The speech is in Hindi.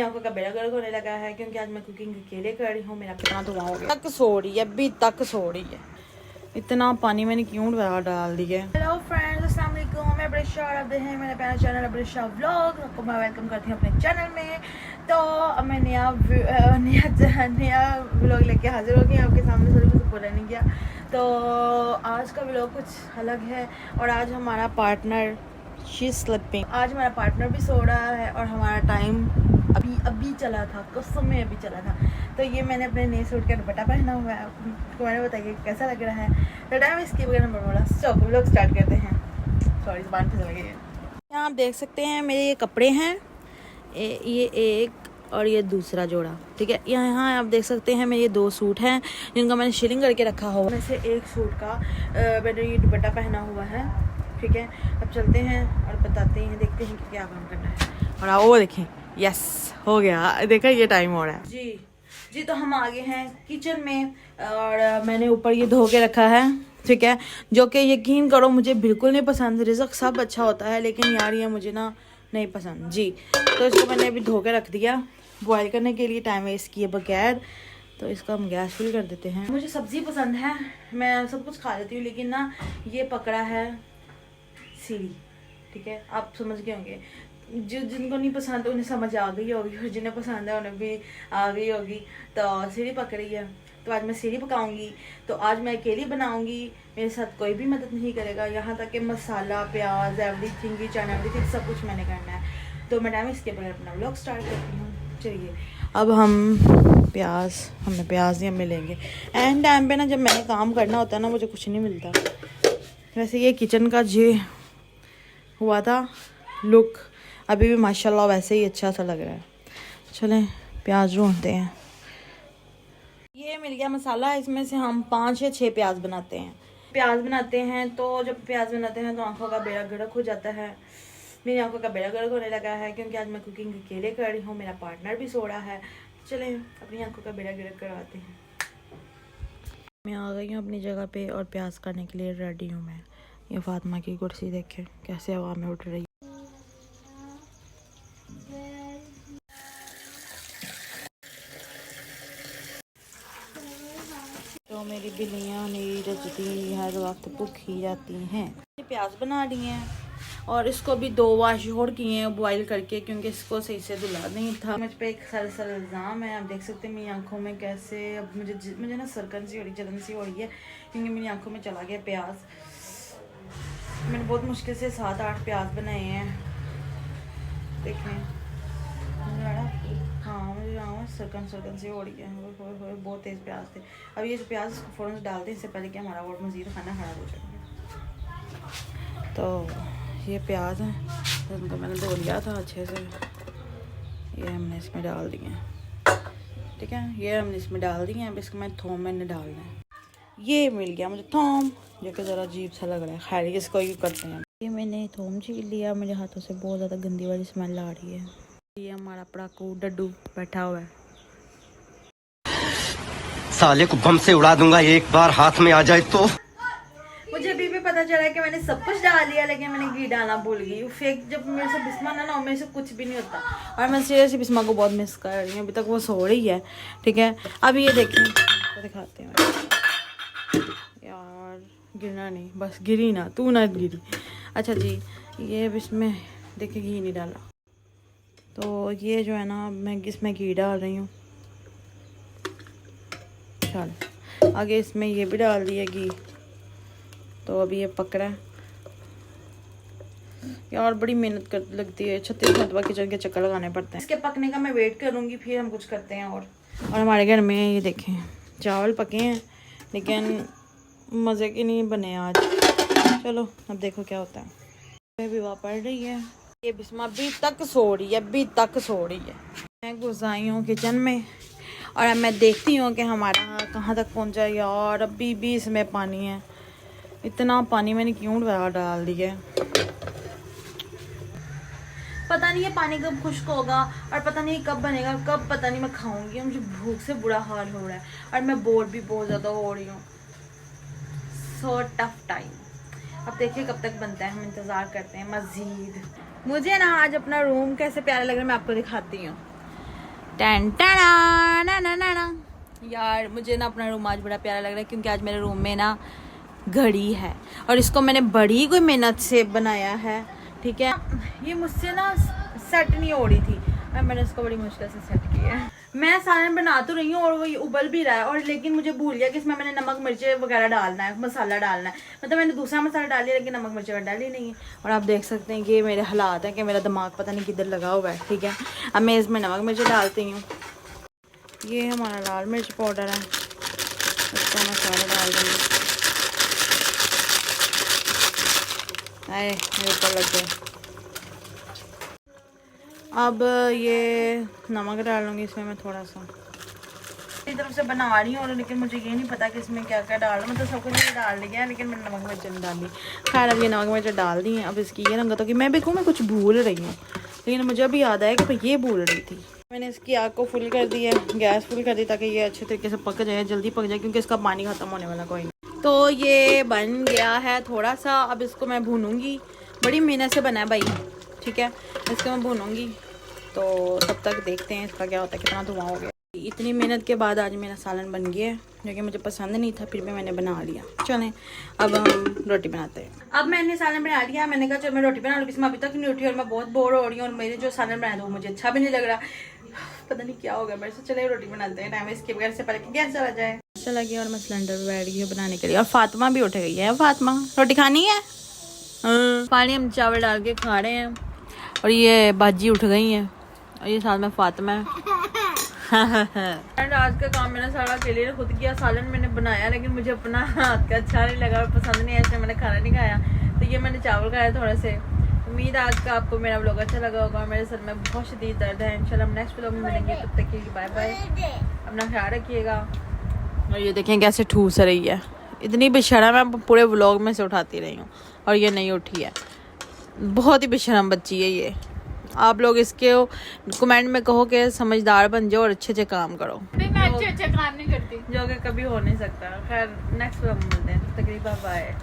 आंखों का बेड़ा गर्क होने लगा है क्योंकि आज मैं कुकिंग अकेले कर रही हूँ। मेरा कितना धुआं हो गया, तक सो रही है, अभी तक सो रही है। इतना पानी मैंने क्यों डाल दिया है। हेलो फ्रेंड्स, अस्सलाम वालेकुम, मैं ब्रिशा और आप देख रहे हैं मेरा प्यारा चैनल ब्रिशा व्लॉग। आपको मैं वेलकम करती हूँ अपने चैनल में। तो मैं नया व्लॉग लेके हाजिर हो गई आपके सामने। सॉरी मुझे बोला नहीं गया। तो आज का व्लॉग कुछ अलग है और आज हमारा पार्टनर शी स्लिपिंग, आज हमारा पार्टनर भी सो रहा है और हमारा टाइम अभी चला था, कसम में अभी चला था। तो ये मैंने अपने नए सूट का दुपट्टा पहना हुआ है। आपको मैंने बताइए कैसा लग रहा है। तो टाइम इसके बगैर नंबर बोला चलो हम लोग स्टार्ट करते हैं। सॉरी ज़बान पे चल गई है। यहाँ आप देख सकते हैं मेरे ये कपड़े हैं, ये एक और ये दूसरा जोड़ा, ठीक है। यहाँ आप देख सकते हैं मेरे ये दो सूट हैं जिनका मैंने शेयरिंग करके रखा हुआ है। वैसे एक सूट का मैंने ये दुपट्टा पहना हुआ है, ठीक है। अब चलते हैं और बताते हैं, देखते हैं कि क्या काम करना है। और आओ वो देखें, यस हो गया, देखा ये टाइम हो रहा है जी। तो हम आ गए हैं किचन में और मैंने ऊपर ये धो के रखा है, ठीक है। जो कि यकीन करो मुझे बिल्कुल नहीं पसंद। रिज़्क सब अच्छा होता है लेकिन यार ये मुझे ना नहीं पसंद जी। तो इसको मैंने अभी धो के रख दिया बॉयल करने के लिए, टाइम वेस्ट किए बगैर। तो इसका हम गैस फुल कर देते हैं। मुझे सब्ज़ी पसंद है, मैं सब कुछ खा लेती हूँ, लेकिन ना ये पकड़ा है सीढ़ी, ठीक है। आप समझ गए होंगे, जो जिनको नहीं पसंद उन्हें समझ आ गई होगी और जिन्हें पसंद है उन्हें भी आ गई होगी। तो सीढ़ी पकड़ी है तो आज मैं सीढ़ी पकाऊंगी। तो आज मैं अकेली बनाऊंगी, मेरे साथ कोई भी मदद नहीं करेगा। यहाँ तक कि मसाला, प्याज, एवरीथिंग, किचन एवरीथिंग सब कुछ मैंने करना है। तो मैडम इसके बगैर अपना व्लॉग स्टार्ट करती हूँ। चलिए अब हमें प्याज नहीं, हम मिलेंगे एंड टाइम पे ना। जब मैंने काम करना होता है ना मुझे कुछ नहीं मिलता। वैसे ये किचन का जे हुआ था लुक, अभी भी माशाल्लाह वैसे ही अच्छा सा लग रहा है। चलें प्याज ढूंढते हैं। ये मिल गया मसाला, इसमें से हम 5 या 6 प्याज बनाते हैं। तो जब प्याज बनाते हैं तो आंखों का बेड़ा गर्क हो जाता है। मेरी आंखों का बेड़ा गर्क होने लगा है क्योंकि आज मैं कुकिंग अकेले कर रही हूँ। मेरा पार्टनर भी सो रहा है। चलें अपनी आंखों का बेड़ा गर्क करवाते हैं। मैं आ गई हूँ अपनी जगह पे और प्याज काटने के लिए रेडी हूँ मैं। ये फातिमा की कुर्सी देखें कैसे हवा में उठ रही है। तो मेरी बिल्लियाँ नहीं रजती, हर वक्त भूखी जाती हैं। प्याज बना लिए हैं और इसको भी 2 वाश और किए हैं बॉईल करके, क्योंकि इसको सही से धुला नहीं था। मुझ पे एक सर इल्ज़ाम है। आप देख सकते हैं मेरी आंखों में कैसे, अब मुझे ना सरकन सी हो रही, जलन सी हो रही है क्योंकि मेरी आंखों में चला गया प्याज। मैंने बहुत मुश्किल से 7-8 प्याज बनाए हैं, देखें। हाँ मुझे यहाँ सरकन सी हो रही है, बहुत तेज़ प्याज थे। अब ये जो प्याज फ़ौरन डाल दें इससे पहले कि हमारा और मज़ीद खाना ख़राब हो जाएगा। तो ये प्याज है, इनको मैंने धो लिया था अच्छे से। ये हमने इसमें डाल दिए हैं, ठीक है। ये हमने इसमें डाल दिए हैं। अब इसको मैं थोम मैंने डालना है। ये मिल गया मुझे थोम, जो कि ज़रा अजीब सा लग रहा है। खैर इसको यूँ करते हैं। ये मैंने थोम छील लिया, मेरे हाथों से बहुत ज़्यादा गंदी वाली स्मेल आ रही है। ये हमारा पड़ाकू डड्डू बैठा हुआ है। साले को बम से उड़ा दूंगा एक बार हाथ में आ जाए तो। मुझे अभी भी पता चला कि मैंने सब कुछ डाल लिया लेकिन मैंने घी डालना भूल गई। फेक जब मेरे से बिस्मा ना मेरे से कुछ भी नहीं होता और मैं सीरियसली बिस्मा को बहुत मिस कर रही हूँ। अभी तक वो सो रही है, ठीक है। अब ये देखें तो दिखाते हैं यार, गिरना नहीं, बस गिरी ना, तू ना गिरी। अच्छा जी, ये अब इसमें देखिए घी नहीं डाला। तो ये जो है ना मैं इसमें घी डाल रही हूँ। चल आगे इसमें ये भी डाल दिया घी। तो अभी ये पक रहा है यार, बड़ी मेहनत कर लगती है। 36 मरतबा किचन के चक्कर लगाने पड़ते हैं। इसके पकने का मैं वेट करूँगी, फिर हम कुछ करते हैं। और हमारे घर में ये देखें चावल पके हैं लेकिन मज़े के नहीं बने आज। चलो अब देखो क्या होता है। विवाह पड़ रही है, ये बिस्मा अभी तक सो रही है। मैं घुस आई हूँ किचन में और अब मैं देखती हूँ कि हमारा कहाँ तक पहुँचा है। यार अभी भी इसमें पानी है। इतना पानी मैंने क्यों डाल दिया है, पता नहीं ये पानी कब खुश्क होगा और पता नहीं कब बनेगा, कब पता नहीं मैं खाऊंगी। मुझे भूख से बुरा हाल हो रहा है और मैं बोर भी बहुत ज़्यादा हो रही हूँ। So tough time. अब देखिए कब तक बनता है, हम इंतज़ार करते हैं मज़ीद। मुझे ना आज अपना रूम कैसे प्यारा लग रहा है मैं आपको दिखाती हूँ। टन टना ना ना ना ना। यार मुझे ना अपना रूम आज बड़ा प्यारा लग रहा है क्योंकि आज मेरे रूम में ना घड़ी है और इसको मैंने बड़ी कोई मेहनत से बनाया है। ठीक है, ये मुझसे ना सेट नहीं हो रही थी और मैंने इसको बड़ी मुश्किल से सेट किया है। मैं सालन बना तो रही हूँ और वो उबल भी रहा है और लेकिन मुझे भूल गया कि इसमें मैंने नमक मिर्चे वगैरह डालना है, मसाला डालना है। मतलब मैंने दूसरा मसाला डाल लिया लेकिन नमक मिर्चे वगैरह डाली नहीं है। और आप देख सकते हैं कि ये मेरे हालात हैं कि मेरा दिमाग पता नहीं किधर लगा हुआ है। ठीक है, अब मैं इसमें नमक मिर्चे डालती हूँ। ये हमारा लाल मिर्च पाउडर है, इसका मसाला डाल देंगे। आए मेरे ऊपर लग गए। अब ये नमक डालूंगी इसमें मैं थोड़ा सा। इस तरफ से बना रही हूँ और लेकिन मुझे ये नहीं पता कि इसमें क्या क्या डालना। मतलब सब कुछ डाल दिया है लेकिन मैंने नमक मिर्च नहीं डाली। खैर अब ये नमक मिर्च डाल दी है। अब इसकी ये रंगत होगी। मैं भी कहूँ मैं कुछ भूल रही हूँ लेकिन मुझे अभी याद आया कि भाई ये भूल रही थी। मैंने इसकी आग को फुल कर दी है, गैस फुल कर दी ताकि ये अच्छे तरीके से पक जाए, जल्दी पक जाए क्योंकि इसका पानी ख़त्म होने वाला कोई नहीं। तो ये बन गया है थोड़ा सा। अब इसको मैं भूनूंगी, बड़ी मेहनत से बना है भाई। ठीक है, इसको मैं भूनूंगी तो तब तक देखते हैं इसका क्या होता है, कितना धुआं हो गया। इतनी मेहनत के बाद आज मेरा सालन बन गया है जो कि मुझे पसंद नहीं था, फिर भी मैंने बना लिया। चलें अब हम रोटी बनाते हैं। अब मैंने सालन बना लिया, मैंने कहा चल मैं रोटी बना लूँ। इसमें अभी तक नहीं उठी और मैं बहुत बोर हो रही हूँ और मेरे जो सालन बनाया था वो मुझे अच्छा भी नहीं लग रहा। पता नहीं क्या होगा मेरे से। चले रोटी बनाते हैं, टाइम इसके बगैर से पहले कि गैस चला जाए। चला गया और मैं सिलेंडर पर बैठ गई हूँ बनाने के लिए। और फातिमा भी उठ गई है। फातिमा रोटी खानी है? पानी हम चावल डाल के खा रहे हैं और ये बाजी उठ गई है और ये साथ में फातिमा है। आज का काम मैंने सारा अकेले ने खुद किया। सालन मैंने बनाया लेकिन मुझे अपना हाथ का अच्छा नहीं लगा और पसंद नहीं आया, इसलिए मैंने खाना नहीं खाया। तो ये मैंने चावल खाया थोड़े से। उम्मीद आज का आपको मेरा व्लॉग अच्छा लगा होगा। और मेरे सर में बहुत शदीद दर्द है। इंशाल्लाह हम नेक्स्ट व्लॉग में मिलेंगे, तब तक के लिए बाय बाय। अपना ख्याल रखिएगा। और ये देखें कैसे ठूस रही है, इतनी बेशरम मैं पूरे व्लॉग में से उठाती रही हूँ और ये नहीं उठी है। बहुत ही बेशरम बच्ची है ये। आप लोग इसके कमेंट में कहो कि समझदार बन जाओ और अच्छे अच्छे काम करो। नहीं, मैं अच्छे काम नहीं करती, जो कि कभी हो नहीं सकता। खैर नेक्स्ट व्लॉग में मिलते हैं, तकरीबन बाय।